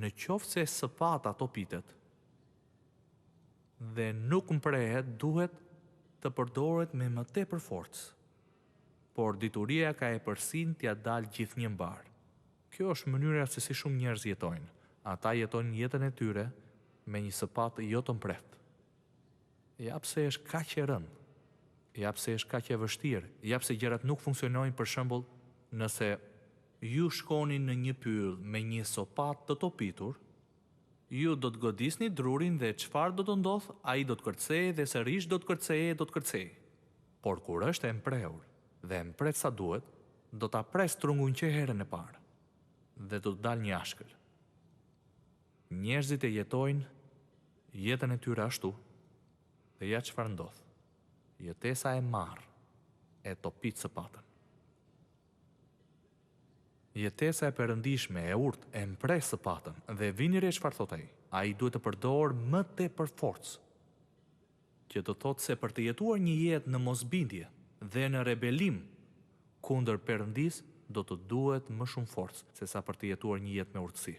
në qoftë se sëpata topitet dhe nuk mprehet, duhet të përdoret me më tepër forcë. Por dituria ka e përsin t'ja dalë gjithë një mbar. Kjo është mënyra se si shumë njerëz jetojnë. Ata jetojnë jetën e tyre me një sëpatë jo të mprehtë. Ja pse është kaq e rëndë. Ja pse është kaq e vështirë. Ja pse gjërat nuk funksionojnë. Për shembull, nëse ju shkoni në një pyll me një sopatë të topitur, ju do të godisni drurin dhe çfarë do të ndodhë? Ai do të kërcej dhe sërish do të kërcej. Por kur është e mprehur dhe e mpret sa duhet, do ta pres trungun që herën e parë dhe do të dalë një ashkël. Njerëzit e jetojnë jetën e tyre ashtu, dhe ja çfarë ndodh. Jetesa e marr e topit sëpatën. Jetesa e perëndishme e urtë e mpres sëpatën dhe vini re çfarë thot ai. Ai duhet të përdor më tepër forcë. Që do thotë se për të jetuar një jetë në mosbindje dhe në rebelim kundër Perëndis, do të duhet më shumë forcë se sa për të jetuar një jetë me urtësi.